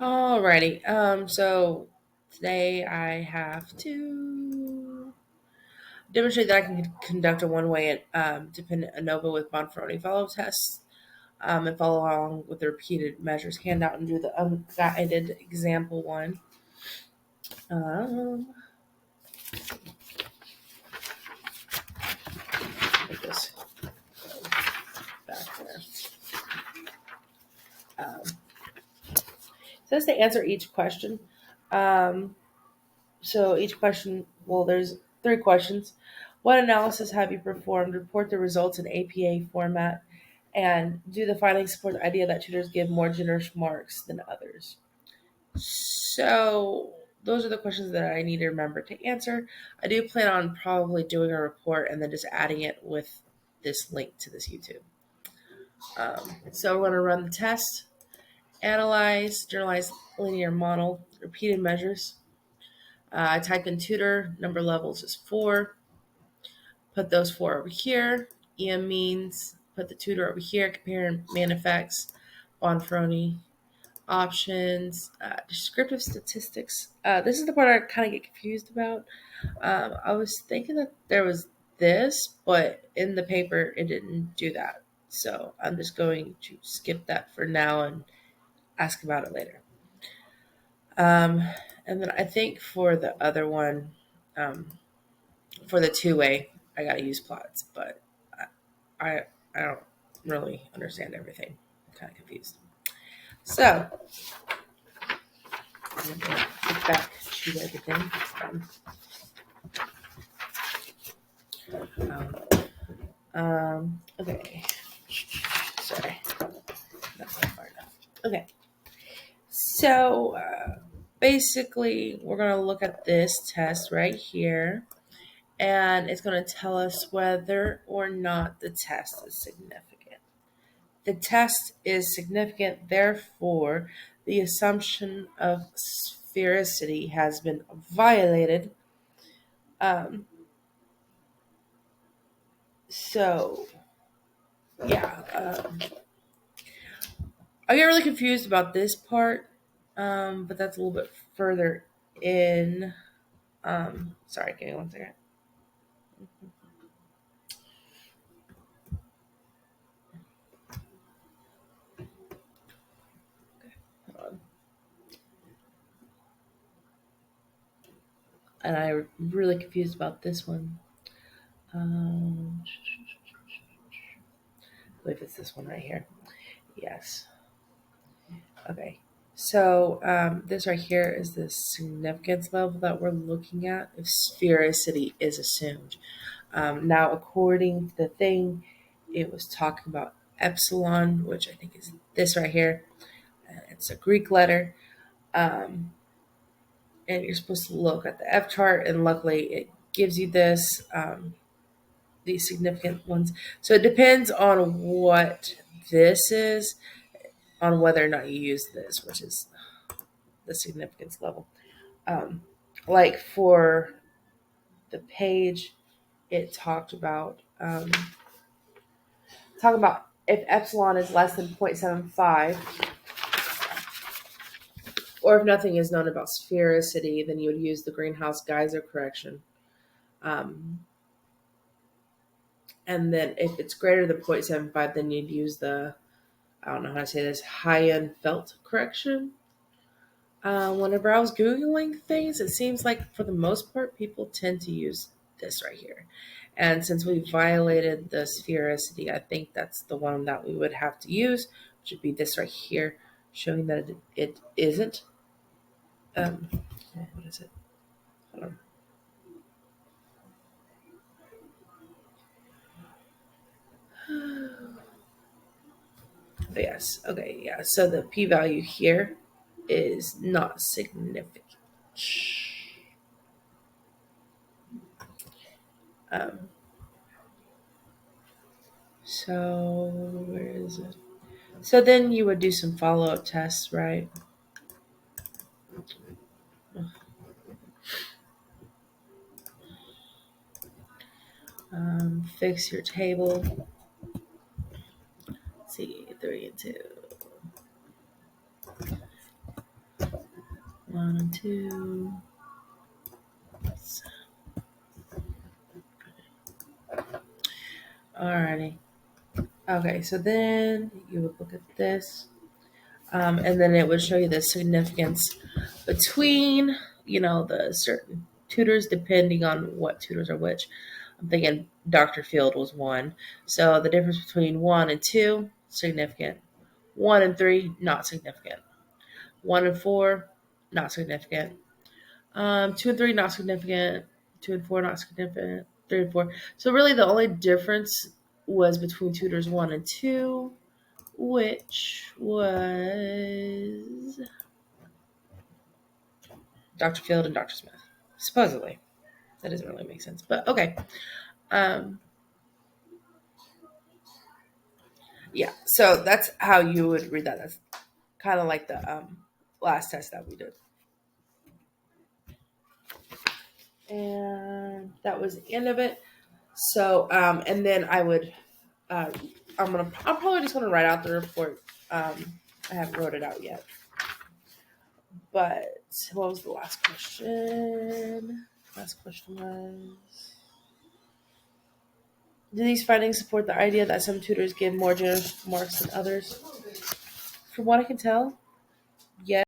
Alrighty. So today I have to demonstrate that I can conduct a one-way dependent ANOVA with Bonferroni follow tests, and follow along with the repeated measures handout and do the unguided example one. Um, let this go back there. Um, says to answer each question. Um, So each question, well, there's three questions. What analysis have you performed? Report the results in APA format, and do the findings support the idea that tutors give more generous marks than others? So those are the questions that I need to remember to answer. I do plan on probably doing a report and then just adding it with this link to this YouTube. So we're going to run the test, analyze, generalize linear model, repeated measures. I typed in tutor, number levels is 4. Put those 4 over here. EM means put the tutor over here. Compare man effects, Bonferroni options, descriptive statistics. This is the part I kind of get confused about. I was thinking that there was this, but in the paper it didn't do that. So I'm just going to skip that for now and ask about it later. And then I think for the other one, for the two-way, I got to use plots, but I I don't really understand everything. I'm kind of confused. So I'm gonna get back to everything. Okay. Sorry, that's not far enough. Okay. So basically, we're gonna look at this test right here, and it's gonna tell us whether or not the test is significant. The test is significant, therefore, the assumption of sphericity has been violated. Um, so, yeah, I get really confused about this part, but that's a little bit further in. Sorry, give me one second. Hold on. And I'm really confused about this one. I believe it's this one right here. Yes. Okay. So this right here is the significance level that we're looking at if sphericity is assumed. Now, according to the thing, it was talking about epsilon, which I think is this right here. It's a Greek letter. Um, and you're supposed to look at the F chart, and luckily it gives you this, these significant ones. So it depends on what this is, on whether or not you use this, which is the significance level. Um, like for the page, it talking about if epsilon is less than 0.75, or if nothing is known about sphericity, then you would use the greenhouse Geyser correction. Um, and then if it's greater than 0.75, then you'd use the, I don't know how to say this, Hayenfeld correction. Whenever I was Googling things, it seems like for the most part, people tend to use this right here. And since we violated the sphericity, I think that's the one that we would have to use, which would be this right here, showing that it isn't. What is it? Hold on. But yes, okay, yeah. So the p-value here is not significant. Um, so where is it? So then you would do some follow-up tests, right? Fix your table. Let's see, 3 and 2. 1 and 2. Alrighty. Okay, so then you would look at this, and then it would show you the significance between, the certain tutors depending on what tutors are which. I'm thinking Dr. Field was 1. So the difference between 1 and 2, significant. 1 and 3, not significant. 1 and 4, not significant. 2 and 3, not significant. 2 and 4, not significant. 3 and 4. So really the only difference was between tutors 1 and 2, which was Dr. Field and Dr. Smith. Supposedly. That doesn't really make sense. But okay. Yeah, so that's how you would read that. That's kind of like the last test that we did. And that was the end of it. So, and then I would, I'm probably just going to write out the report. I haven't wrote it out yet. But what was the last question? Last question was, do these findings support the idea that some tutors give more generous marks than others? From what I can tell, yes.